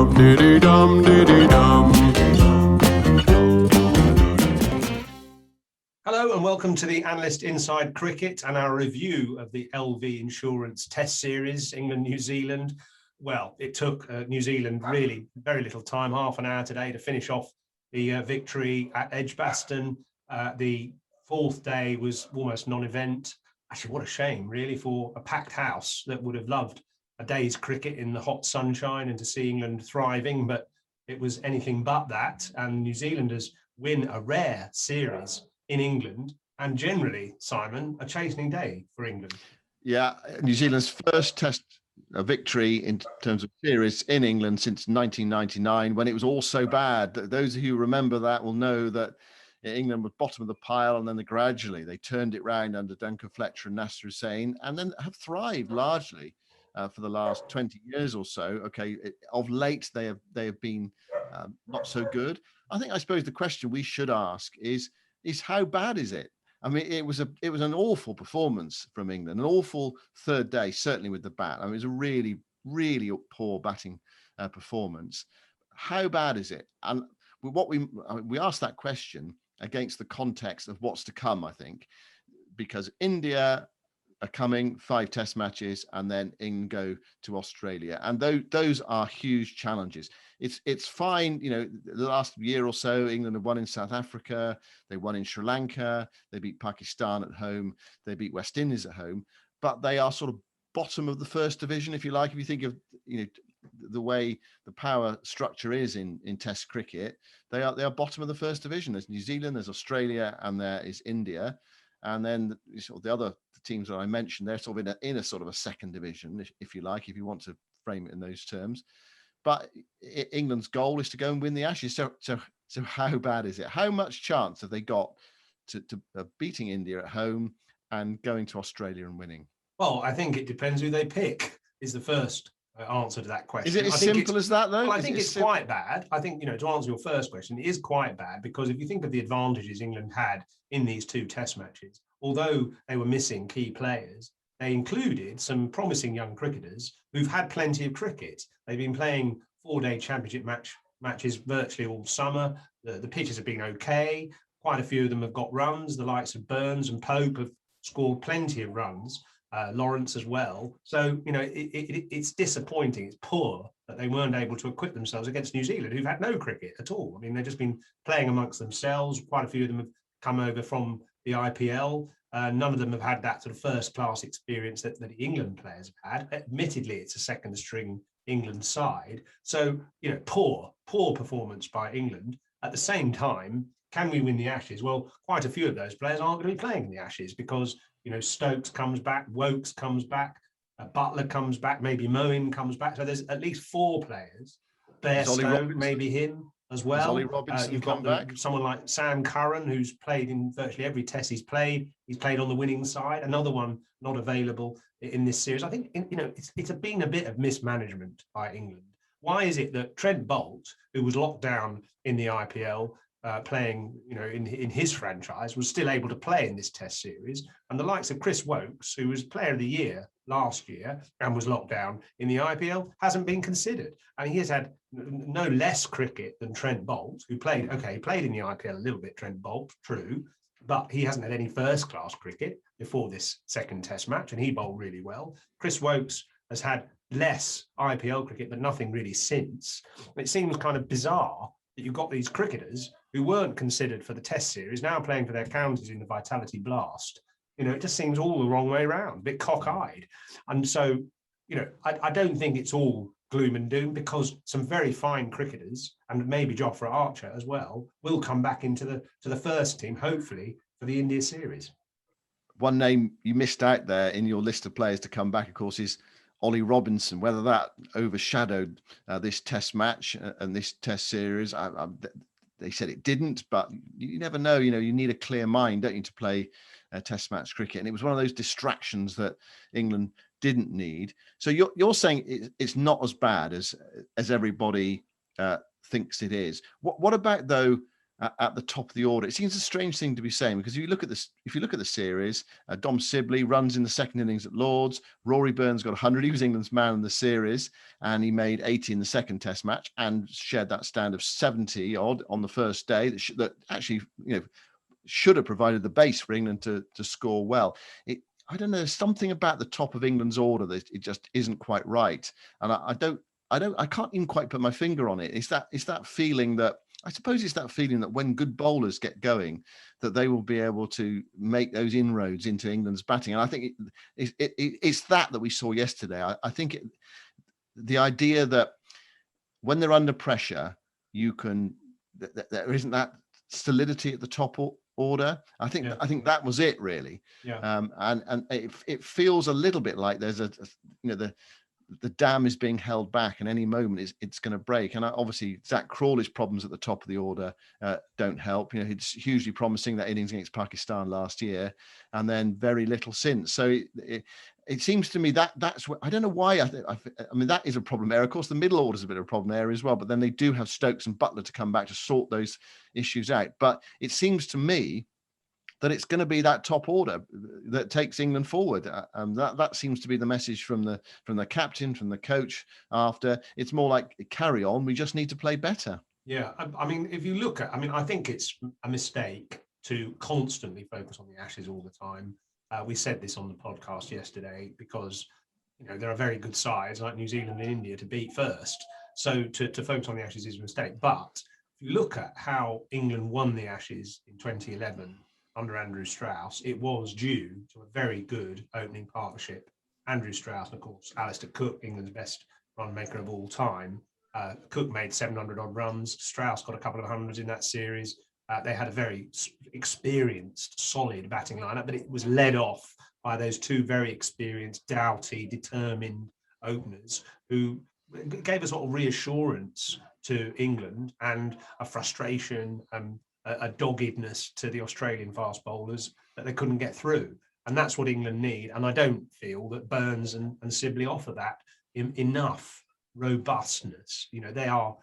dum diddy dum diddy dum. Hello and welcome to the Analyst Inside Cricket and our review of the LV Insurance Test Series, England-New Zealand. Well, it took New Zealand really very little time, half an hour today, to finish off the victory at Edgbaston. The fourth day was almost non-event. Actually, what a shame, really, for a packed house that would have loved a day's cricket in the hot sunshine and to see England thriving, but it was anything but that. And New Zealanders win a rare series in England, and generally, Simon, a chastening day for England. Yeah, New Zealand's first test victory in terms of series in England since 1999, when it was all so bad. Those who remember that will know that England was bottom of the pile, and then gradually they turned it round under Duncan Fletcher and Nasser Hussain, and then have thrived largely for the last 20 years or so. Okay, of late they have been not so good. I suppose the question we should ask is how bad is it? I mean, it was an awful performance from England, an awful third day, certainly with the bat. I mean, it was a really, really poor batting performance. How bad is it? And we asked that question against the context of what's to come, I think, because India are coming, 5 test matches, and then England go to Australia. And those are huge challenges. It's fine, the last year or so, England have won in South Africa, they won in Sri Lanka, they beat Pakistan at home, they beat West Indies at home, but they are sort of bottom of the first division, if you like. If you think of, the way the power structure is in Test cricket, they are bottom of the first division. There's New Zealand, there's Australia, and there is India. And then sort of the other teams that I mentioned, they're sort of in a sort of a second division, if you like, if you want to frame it in those terms. But England's goal is to go and win the Ashes. So how bad is it? How much chance have they got to beating India at home and going to Australia and winning? Well, I think it depends who they pick, is the first answer to that question. Is it as simple as that, though? Well, I think it's quite bad. I think, to answer your first question, it is quite bad, because if you think of the advantages England had in these 2 test matches, although they were missing key players, they included some promising young cricketers who've had plenty of cricket. They've been playing 4-day championship matches virtually all summer. The pitches have been okay. Quite a few of them have got runs. The likes of Burns and Pope have scored plenty of runs. Lawrence as well. So, it's disappointing. It's poor that they weren't able to equip themselves against New Zealand, who've had no cricket at all. I mean, they've just been playing amongst themselves. Quite a few of them have come over from the IPL. None of them have had that sort of first-class experience that England players have had. Admittedly, it's a second-string England side. So, poor performance by England. At the same time, can we win the Ashes? Well, quite a few of those players aren't going to be playing in the Ashes because, Stokes comes back, Wokes comes back, Butler comes back, maybe Moeen comes back. So there's at least 4 players. Bairstow, maybe him as well. Ollie Robinson you've got back? Someone like Sam Curran, who's played in virtually every test he's played. He's played on the winning side. Another one not available in this series. I think, it's been a bit of mismanagement by England. Why is it that Trent Boult, who was locked down in the IPL, playing, in his franchise, was still able to play in this test series, and the likes of Chris Wokes, who was player of the year last year and was locked down in the IPL, hasn't been considered? And he has had no less cricket than Trent Boult, who played in the IPL a little bit, Trent Boult, true, but he hasn't had any first-class cricket before this second test match, and he bowled really well. Chris Wokes has had less IPL cricket, but nothing really since. It seems kind of bizarre that you've got these cricketers who weren't considered for the test series now playing for their counties in the Vitality Blast. It just seems all the wrong way around, a bit cockeyed. And so, I don't think it's all gloom and doom, because some very fine cricketers, and maybe Jofra Archer as well, will come back into the first team, hopefully, for the India series. One name you missed out there in your list of players to come back, of course, is Ollie Robinson. Whether that overshadowed this test match and this test series, they said it didn't, but you never know. You need a clear mind, don't you, to play test match cricket? And it was one of those distractions that England didn't need. So you're saying it's not as bad as everybody thinks it is. What about, though, at the top of the order. It seems a strange thing to be saying, because if you look at the series, Dom Sibley runs in the second innings at Lords. Rory Burns got 100. He was England's man in the series, and he made 80 in the second Test match and shared that stand of 70 odd on the first day. That actually, should have provided the base for England to score well. I don't know, there's something about the top of England's order that it just isn't quite right, and I can't even quite put my finger on it. It's that feeling that, I suppose it's that feeling that when good bowlers get going, that they will be able to make those inroads into England's batting. And I think it's that we saw yesterday. I think the idea that when they're under pressure, there isn't that solidity at the top order. I think that was it, really. Yeah. And it feels a little bit like there's the dam is being held back, and any moment it's going to break. And obviously Zach Crawley's problems at the top of the order don't help. It's hugely promising, that innings against Pakistan last year, and then very little since. So it seems to me that's what, I don't know why. I mean, that is a problem area. Of course, the middle order is a bit of a problem area as well, but then they do have Stokes and Butler to come back to sort those issues out. But it seems to me that it's going to be that top order that takes England forward. That seems to be the message from the captain, from the coach. After, it's more like, carry on, we just need to play better. Yeah, I mean, if you look at, I mean, I think it's a mistake to constantly focus on the Ashes all the time. We said this on the podcast yesterday, because there are very good sides like New Zealand and India to beat first. So to focus on the Ashes is a mistake. But if you look at how England won the Ashes in 2011 under Andrew Strauss, it was due to a very good opening partnership. Andrew Strauss and, of course, Alistair Cook, England's best run maker of all time. Cook made 700 odd runs. Strauss got a couple of hundreds in that series. They had a very experienced, solid batting lineup, but it was led off by those two very experienced, doughty, determined openers who gave a sort of reassurance to England and a frustration, a doggedness to the Australian fast bowlers that they couldn't get through. And that's what England need. And I don't feel that Burns and Sibley offer that enough robustness. They are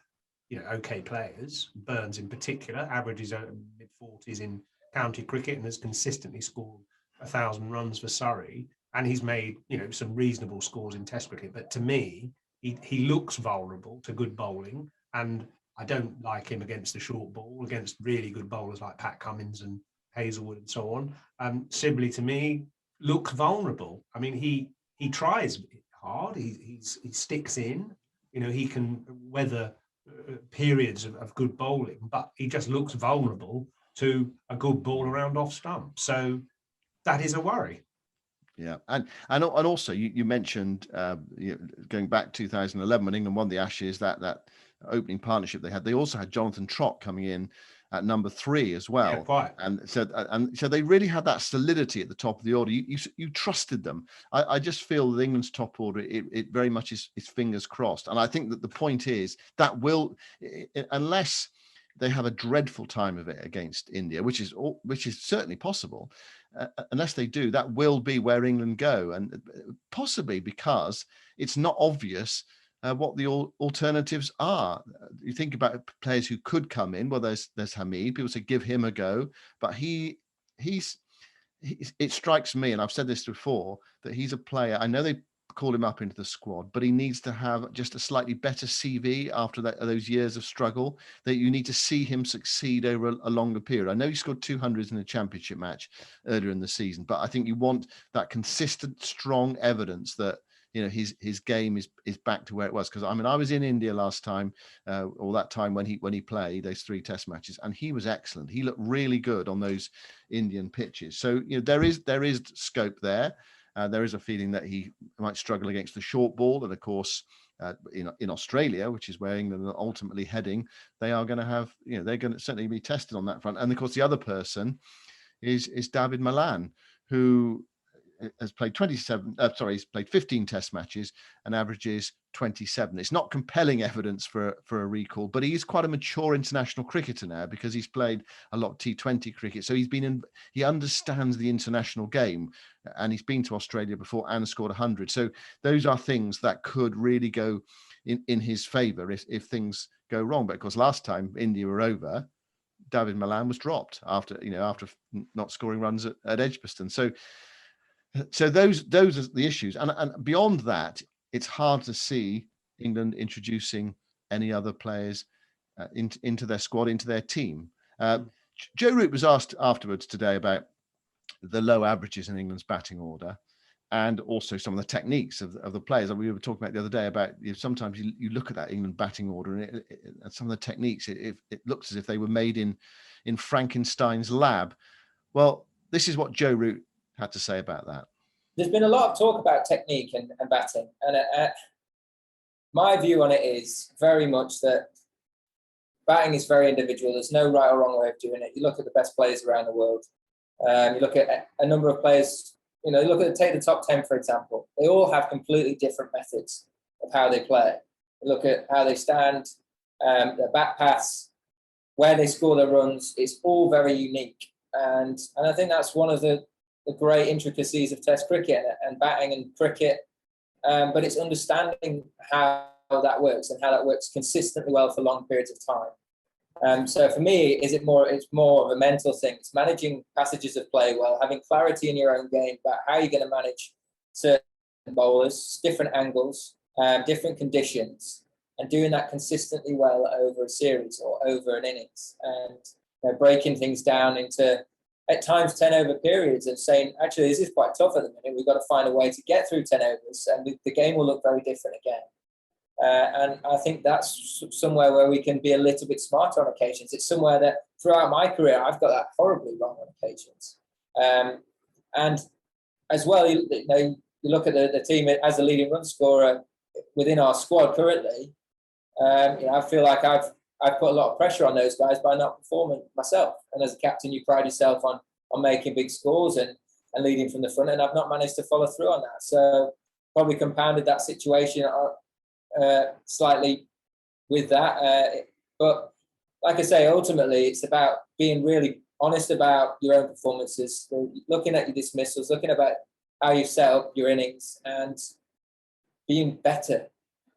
okay players. Burns in particular averages mid-40s in county cricket and has consistently scored 1,000 runs for Surrey, and he's made some reasonable scores in Test cricket. But to me, he looks vulnerable to good bowling, and I don't like him against the short ball, against really good bowlers like Pat Cummins and Hazelwood and so on. Sibley, to me, looks vulnerable. I mean, he tries hard. He sticks in. He can weather periods of good bowling, but he just looks vulnerable to a good ball around off stump. So that is a worry. Yeah, and also you mentioned going back 2011 when England won the Ashes, that opening partnership they had. They also had Jonathan Trott coming in at number 3 as well. Yeah, quite. And so they really had that solidity at the top of the order. You trusted them. I just feel that England's top order, it very much is fingers crossed. And I think that the point is that unless they have a dreadful time of it against India, which is certainly possible, unless they do, that will be where England go, and possibly because it's not obvious what the alternatives are. You think about players who could come in. Well, there's Hamid. People say give him a go, but it strikes me, and I've said this before, that he's a player. I know they call him up into the squad, but he needs to have just a slightly better CV after those years of struggle. That you need to see him succeed over a longer period. I know he scored 200s in a championship match earlier in the season, but I think you want that consistent, strong evidence that his game is back to where it was. Because I mean, I was in India last time, or that time when he played those 3 Test matches, and he was excellent. He looked really good on those Indian pitches. So there is scope there. There is a feeling that he might struggle against the short ball, and of course, in Australia, which is where England are ultimately heading, they are going to have, they're going to certainly be tested on that front. And of course, the other person is David Malan, who has played he's played 15 Test matches and averages 27. It's not compelling evidence for a recall, but he is quite a mature international cricketer now, because he's played a lot of T20 cricket. So he understands the international game, and he's been to Australia before and scored 100. So those are things that could really go in his favour if things go wrong. But of course, last time India were over, David Milan was dropped after not scoring runs at Edgbaston. So those are the issues, and beyond that, it's hard to see England introducing any other players into their squad, into their team. Joe Root was asked afterwards today about the low averages in England's batting order, and also some of the techniques of the players. And we were talking about the other day about sometimes you look at that England batting order and some of the techniques, it looks as if they were made in Frankenstein's lab. Well, this is what Joe Root had to say about that. There's been a lot of talk about technique and batting, and my view on it is very much that batting is very individual. There's no right or wrong way of doing it. You look at the best players around the world. You look at a number of players. Take the top 10, for example. They all have completely different methods of how they play. You look at how they stand, their back paths, where they score their runs. It's all very unique. And I think that's one of the great intricacies of Test cricket and batting and cricket. But it's understanding how that works and how that works consistently well for long periods of time. So for me, it's more of a mental thing. It's managing passages of play well, having clarity in your own game about how you're going to manage certain bowlers, different angles, different conditions, and doing that consistently well over a series or over an innings, and breaking things down into at times 10 over periods and saying, actually, this is quite tough at the minute. We've got to find a way to get through 10 overs, and the game will look very different again. And I think that's somewhere where we can be a little bit smarter on occasions. It's somewhere that throughout my career, I've got that horribly wrong on occasions. And as well, you look at the team as a leading run scorer within our squad currently. I feel like I've put a lot of pressure on those guys by not performing myself. And as a captain, you pride yourself on making big scores and leading from the front. And I've not managed to follow through on that. So probably compounded that situation slightly with that. But like I say, ultimately, it's about being really honest about your own performances, looking at your dismissals, looking about how you set up your innings and being better,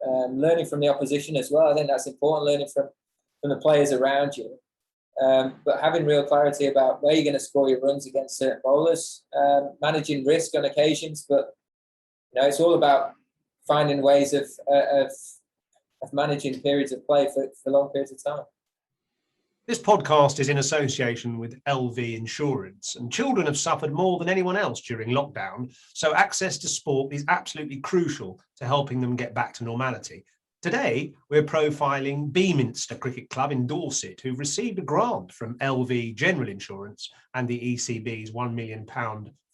learning from the opposition as well. I think that's important, learning from the players around you, but having real clarity about where you're going to score your runs against certain bowlers, managing risk on occasions. But it's all about finding ways of managing periods of play for long periods of time. This podcast is in association with LV Insurance, and children have suffered more than anyone else during lockdown, so access to sport is absolutely crucial to helping them get back to normality. Today, we're profiling Beaminster Cricket Club in Dorset, who've received a grant from LV General Insurance and the ECB's £1 million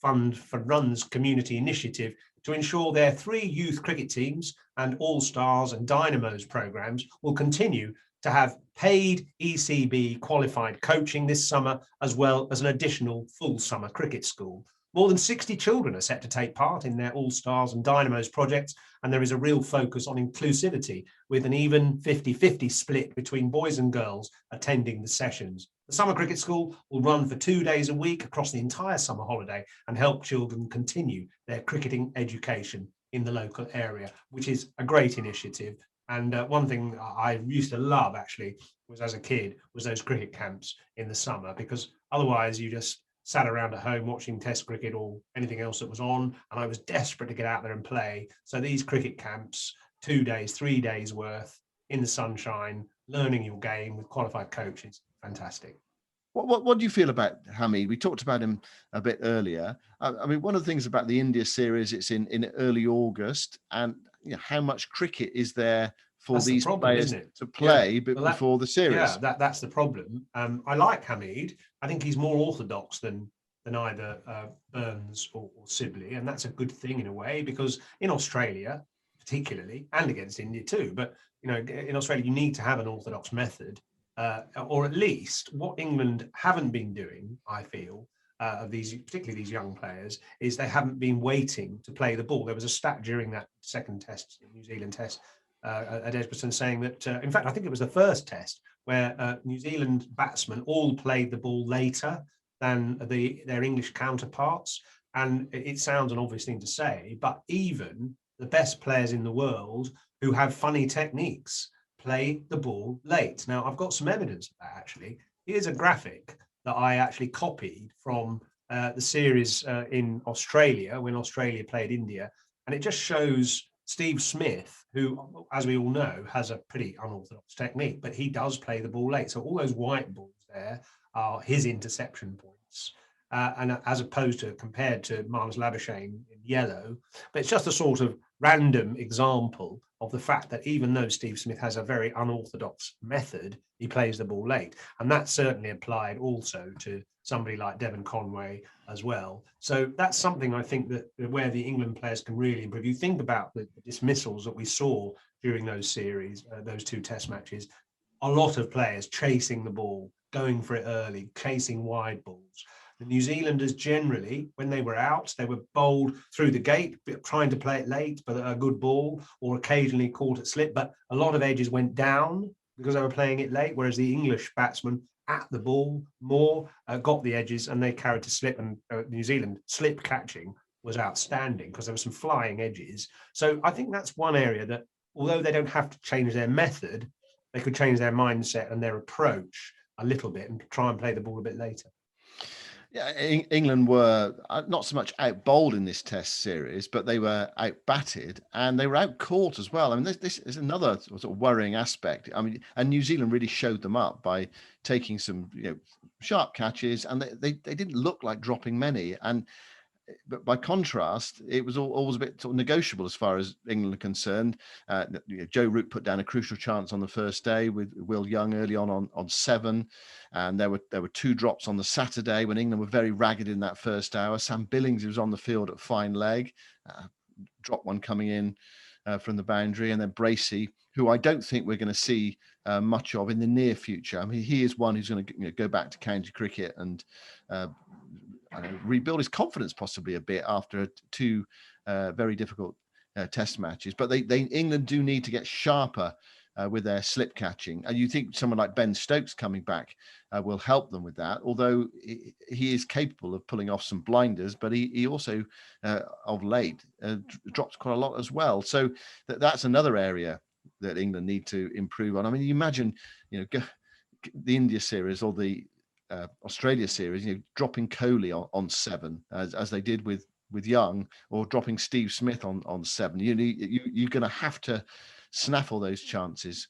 Fund for Runs community initiative to ensure their 3 youth cricket teams and All-Stars and Dynamos programmes will continue to have paid ECB qualified coaching this summer, as well as an additional full summer cricket school. More than 60 children are set to take part in their All-Stars and Dynamos projects, and there is a real focus on inclusivity with an even 50-50 split between boys and girls attending the sessions. The summer cricket school will run for 2 days a week across the entire summer holiday and help children continue their cricketing education in the local area, which is a great initiative. And one thing I used to love, actually, was as a kid, was those cricket camps in the summer, because otherwise you just sat around at home watching Test cricket or anything else that was on, and I was desperate to get out there and play. So these cricket camps, 2 days, 3 days worth in the sunshine, learning your game with qualified coaches, fantastic. What do you feel about Hamid? We talked about him a bit earlier. I mean, one of the things about the India series, it's in early August, and how much cricket is there for these players to play before the series? Yeah, that's the problem. I like Hamid. I think he's more orthodox than either Burns or Sibley, and that's a good thing in a way, because in Australia, particularly, and against India too, but in Australia you need to have an orthodox method, or at least what England haven't been doing, I feel, of these, particularly these young players, is they haven't been waiting to play the ball. There was a stat during that second test, New Zealand test, at Edgbaston, saying that, in fact, I think it was the first test where New Zealand batsmen all played the ball later than their English counterparts. And it sounds an obvious thing to say, but even the best players in the world who have funny techniques play the ball late. Now, I've got some evidence of that, actually. Here's a graphic that I actually copied from the series in Australia when Australia played India, and it just shows Steve Smith, who, as we all know, has a pretty unorthodox technique, but he does play the ball late. So all those white balls there are his interception points, and as opposed to compared to Marnus Labuschagne in yellow. But it's just a sort of random example of the fact that even though Steve Smith has a very unorthodox method, he plays the ball late. And that's certainly applied also to somebody like Devon Conway as well. So that's something I think that where the England players can really improve. You think about the dismissals that we saw during those series, those two test matches, a lot of players chasing the ball, going for it early, chasing wide balls. The New Zealanders generally, when they were out, they were bowled through the gate, trying to play it late, but a good ball, or occasionally caught at slip. But a lot of edges went down because they were playing it late, whereas the English batsmen at the ball more, got the edges, and they carried to slip. And New Zealand slip catching was outstanding because there were some flying edges. So I think that's one area that, although they don't have to change their method, they could change their mindset and their approach a little bit and try and play the ball a bit later. Yeah, England were not so much out bowled in this test series, but they were out batted and they were out caught as well. I mean, this is another sort of worrying aspect. I mean, and New Zealand really showed them up by taking some, sharp catches, and they didn't look like dropping many. But by contrast, it was always a bit sort of negotiable as far as England are concerned. Joe Root put down a crucial chance on the first day with Will Young early on 7, and there were 2 drops on the Saturday when England were very ragged in that first hour. Sam Billings, who was on the field at fine leg, dropped one coming in from the boundary, and then Bracey, who I don't think we're going to see much of in the near future. I mean, he is one who's going to go back to county cricket and rebuild his confidence possibly a bit after 2 very difficult test matches. But England do need to get sharper with their slip catching, and you think someone like Ben Stokes coming back will help them with that, although he is capable of pulling off some blinders, but he also of late drops quite a lot as well. So that's another area that England need to improve on. I mean, you imagine the India series or the Australia series, dropping Kohli on 7 as they did with Young, or dropping Steve Smith on 7. You're going to have to snaffle those chances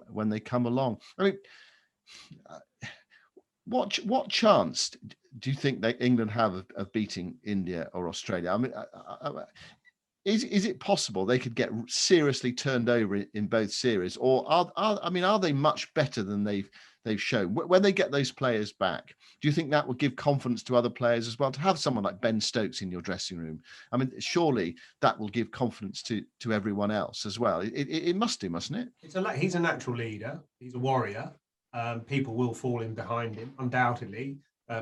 when they come along. I mean, what chance do you think that England have of beating India or Australia? I mean, is it possible they could get seriously turned over in both series, or are they much better than they've shown? When they get those players back, do you think that will give confidence to other players as well, to have someone like Ben Stokes in your dressing room? I mean, surely that will give confidence to everyone else as well. It must do, mustn't it? He's a natural leader. He's a warrior. People will fall in behind him, undoubtedly.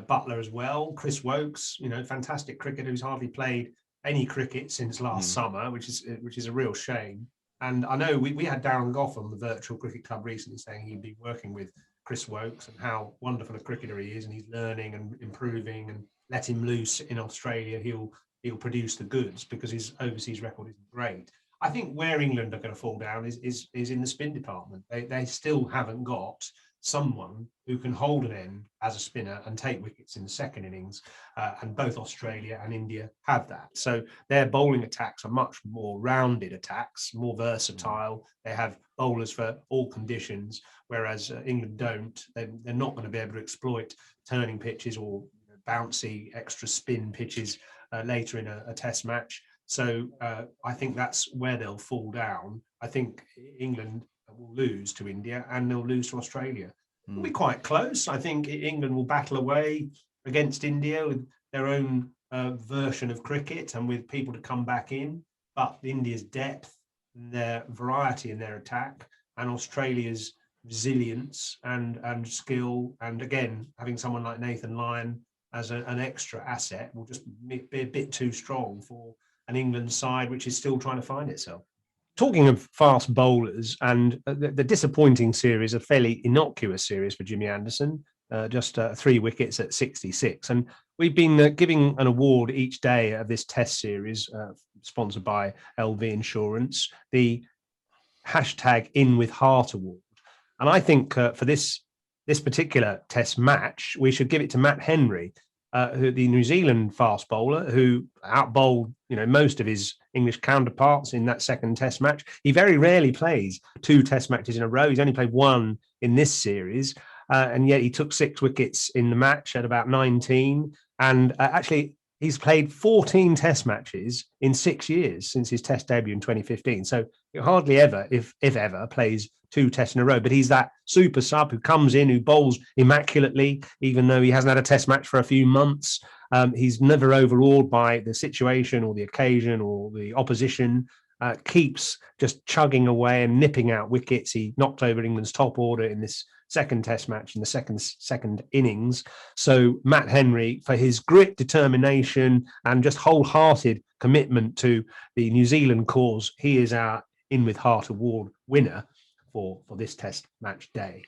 Butler as well. Chris Wokes, fantastic cricketer who's hardly played any cricket since last summer, which is a real shame. And I know we had Darren Goff on the Virtual Cricket Club recently saying he'd be working with Chris Wokes and how wonderful a cricketer he is, and he's learning and improving, and let him loose in Australia, he'll produce the goods, because his overseas record isn't great. I think where England are going to fall down is in the spin department. They still haven't got someone who can hold an end as a spinner and take wickets in the second innings, and both Australia and India have that. So their bowling attacks are much more rounded attacks, more versatile. They have bowlers for all conditions, whereas England don't. They're not going to be able to exploit turning pitches or bouncy extra spin pitches later in a test match. So I think that's where they'll fall down. I think England will lose to India and they'll lose to Australia. It'll be quite close. I think England will battle away against India with their own version of cricket and with people to come back in. But India's depth, their variety in their attack, and Australia's resilience and skill, and again, having someone like Nathan Lyon as an extra asset will just be a bit too strong for an England side which is still trying to find itself. Talking of fast bowlers and the disappointing series, a fairly innocuous series for Jimmy Anderson, just 3 wickets at 66. And we've been giving an award each day of this test series, sponsored by LV Insurance, the #InWithHeart award. And I think for this this particular test match, we should give it to Matt Henry, who the New Zealand fast bowler, who outbowled most of his English counterparts in that second test match. He very rarely plays 2 test matches in a row. He's only played 1 in this series, and yet he took 6 wickets in the match at about 19. And actually, he's played 14 test matches in 6 years since his test debut in 2015. So he hardly ever, if ever, plays 2 tests in a row. But he's that super sub who comes in, who bowls immaculately, even though he hasn't had a test match for a few months. He's never overawed by the situation or the occasion or the opposition. Keeps just chugging away and nipping out wickets. He knocked over England's top order in this second test match in the second innings. So Matt Henry, for his grit, determination, and just wholehearted commitment to the New Zealand cause, he is our In With Heart Award winner for this test match day.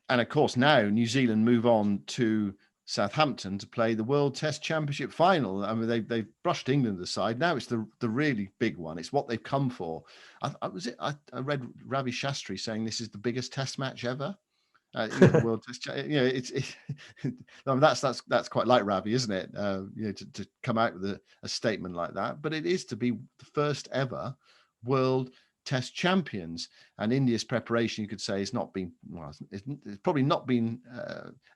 And of course, now New Zealand move on to Southampton to play the World Test Championship final. I mean, they've brushed England aside. Now it's the really big one. It's what they've come for. I read Ravi Shastri saying this is the biggest Test match ever. The World Test. I mean, that's quite like Ravi, isn't it? To come out with a statement like that. But it is to be the first ever World Test champions, and India's preparation, you could say, has not been it's probably not been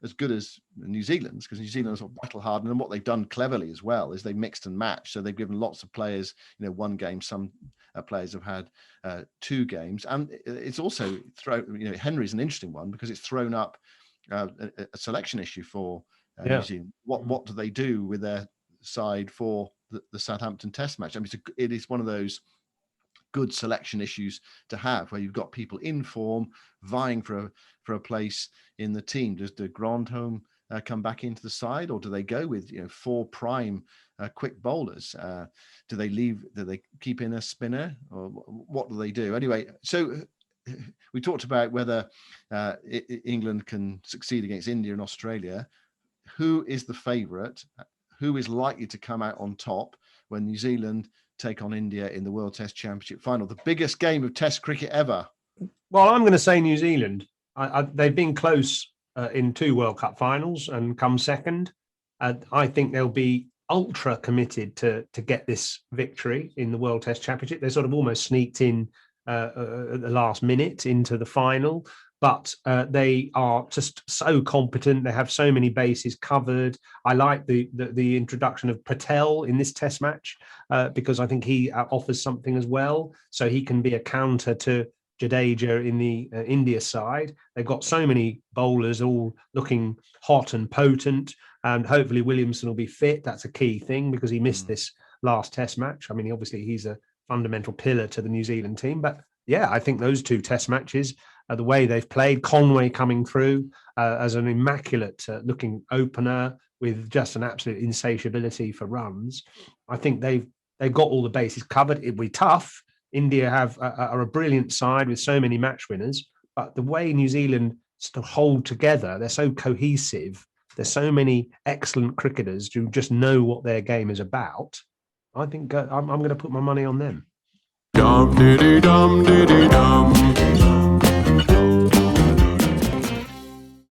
as good as New Zealand's, because New Zealand sort of battle hardened, and what they've done cleverly as well is they've mixed and matched. So they've given lots of players 1 game. Some players have had 2 games, and it's also Henry's an interesting one because it's thrown up a selection issue for New Zealand. What do they do with their side for the Southampton Test match? I mean, it is one of those good selection issues to have, where you've got people in form vying for a place in the team. Does the Grandhomme come back into the side, or do they go with 4 prime quick bowlers? Do they keep in a spinner, or what do they do? Anyway, so we talked about whether England can succeed against India and Australia. Who is the favourite? Who is likely to come out on top when New Zealand take on India in the World Test Championship final, the biggest game of Test cricket ever? Well, I'm going to say New Zealand. They've been close in 2 World Cup finals and come second. I think they'll be ultra committed to get this victory in the World Test Championship. They sort of almost sneaked in at the last minute into the final, but they are just so competent. They have so many bases covered. I like the introduction of Patel in this test match because I think he offers something as well. So he can be a counter to Jadeja in the India side. They've got so many bowlers all looking hot and potent, and hopefully Williamson will be fit. That's a key thing because he missed this last test match. I mean, obviously he's a fundamental pillar to the New Zealand team, but yeah, I think those 2 test matches, the way they've played, Conway coming through as an immaculate looking opener with just an absolute insatiability for runs. I think they've got all the bases covered. It'll be tough. India are a brilliant side with so many match winners, but the way New Zealand still hold together, they're so cohesive. There's so many excellent cricketers who just know what their game is about. I think I'm going to put my money on them. Dum diddy dum diddy dum.